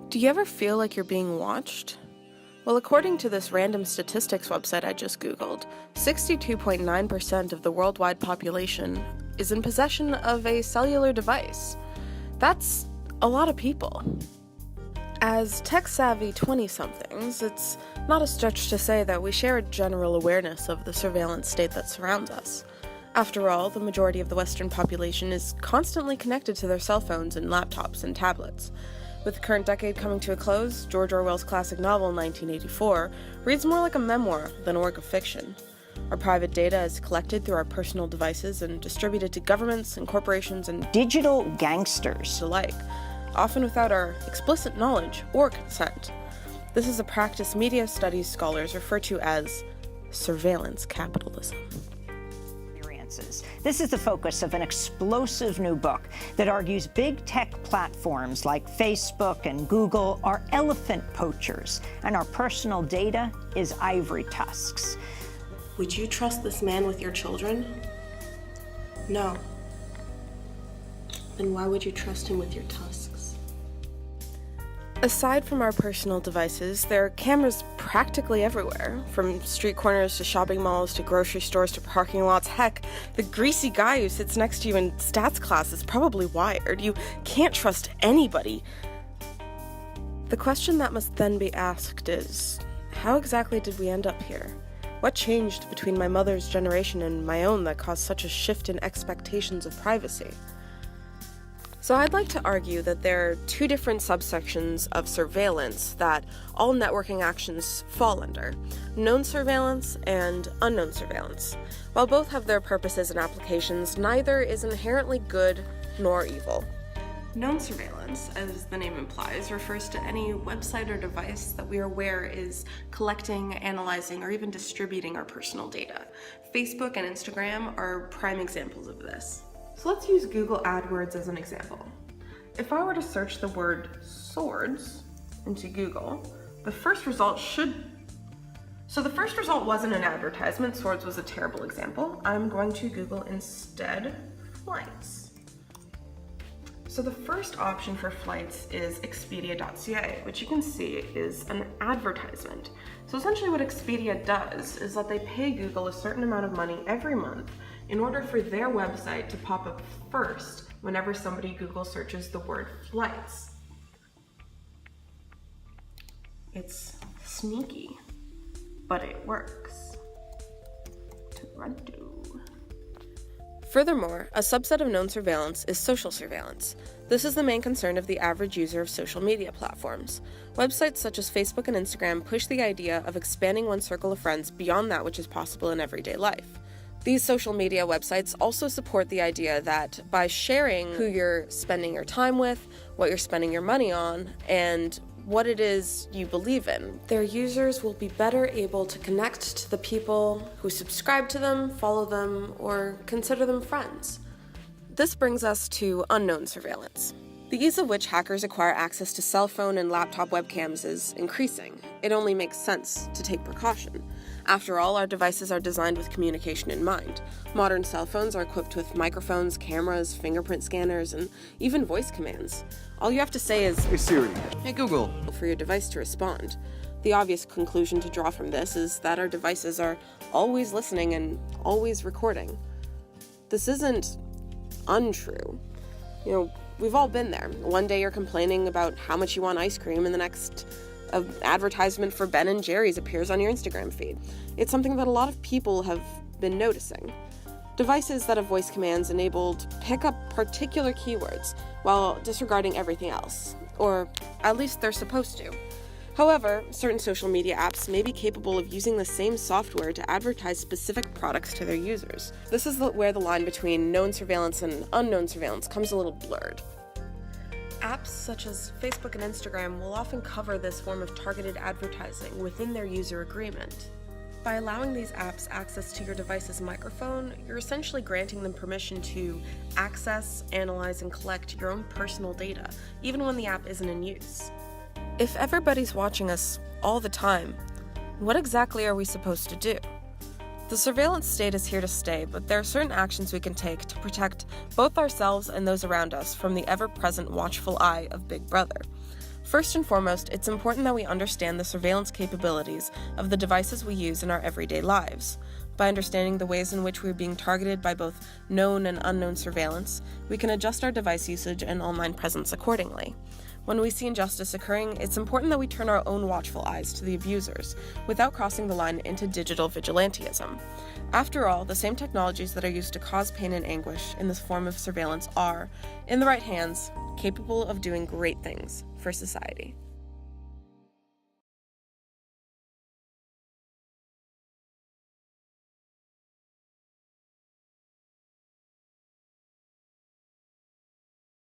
Do you ever feel like you're being watched? Well, according to this random statistics website I just Googled, 62.9% of the worldwide population is in possession of a cellular device. That's a lot of people. As tech-savvy 20-somethings, it's not a stretch to say that we share a general awareness of the surveillance state that surrounds us. After all, the majority of the Western population is constantly connected to their cell phones and laptops and tablets. With the current decade coming to a close, George Orwell's classic novel, 1984, reads more like a memoir than a work of fiction. Our private data is collected through our personal devices and distributed to governments and corporations and digital gangsters alike, often without our explicit knowledge or consent. This is a practice media studies scholars refer to as surveillance capitalism. This is the focus of an explosive new book that argues big tech platforms like Facebook and Google are elephant poachers, and our personal data is ivory tusks. Would you trust this man with your children? No. Then why would you trust him with your tusks? Aside from our personal devices, there are cameras practically everywhere, from street corners to shopping malls to grocery stores to parking lots. Heck, the greasy guy who sits next to you in stats class is probably wired. You can't trust anybody. The question that must then be asked is, how exactly did we end up here? What changed between my mother's generation and my own that caused such a shift in expectations of privacy? So I'd like to argue that there are two different subsections of surveillance that all networking actions fall under: known surveillance and unknown surveillance. While both have their purposes and applications, neither is inherently good nor evil. Known surveillance, as the name implies, refers to any website or device that we are aware is collecting, analyzing, or even distributing our personal data. Facebook and Instagram are prime examples of this. So let's use Google AdWords as an example. If I were to search the word swords into Google, the first result wasn't an advertisement. Swords was a terrible example. I'm going to Google instead flights. So the first option for flights is Expedia.ca, which you can see is an advertisement. So essentially what Expedia does is that they pay Google a certain amount of money every month in order for their website to pop up first whenever somebody Google searches the word flights. It's sneaky, but it works. Furthermore, a subset of known surveillance is social surveillance. This is the main concern of the average user of social media platforms. Websites such as Facebook and Instagram push the idea of expanding one's circle of friends beyond that which is possible in everyday life. These social media websites also support the idea that by sharing who you're spending your time with, what you're spending your money on, and what it is you believe in, their users will be better able to connect to the people who subscribe to them, follow them, or consider them friends. This brings us to unknown surveillance, the ease of which hackers acquire access to cell phone and laptop webcams is increasing. It only makes sense to take precaution. After all, our devices are designed with communication in mind. Modern cell phones are equipped with microphones, cameras, fingerprint scanners, and even voice commands. All you have to say is, "Hey Siri." "Hey Google." For your device to respond. The obvious conclusion to draw from this is that our devices are always listening and always recording. This isn't untrue. We've all been there. One day you're complaining about how much you want ice cream, and the next advertisement for Ben & Jerry's appears on your Instagram feed. It's something that a lot of people have been noticing. Devices that have voice commands enabled pick up particular keywords while disregarding everything else, or at least they're supposed to. However, certain social media apps may be capable of using the same software to advertise specific products to their users. This is where the line between known surveillance and unknown surveillance comes a little blurred. Apps such as Facebook and Instagram will often cover this form of targeted advertising within their user agreement. By allowing these apps access to your device's microphone, you're essentially granting them permission to access, analyze, and collect your own personal data, even when the app isn't in use. If everybody's watching us all the time, what exactly are we supposed to do? The surveillance state is here to stay, but there are certain actions we can take to protect both ourselves and those around us from the ever-present watchful eye of Big Brother. First and foremost, it's important that we understand the surveillance capabilities of the devices we use in our everyday lives. By understanding the ways in which we're being targeted by both known and unknown surveillance, we can adjust our device usage and online presence accordingly. When we see injustice occurring, it's important that we turn our own watchful eyes to the abusers without crossing the line into digital vigilantism. After all, the same technologies that are used to cause pain and anguish in this form of surveillance are, in the right hands, capable of doing great things for society.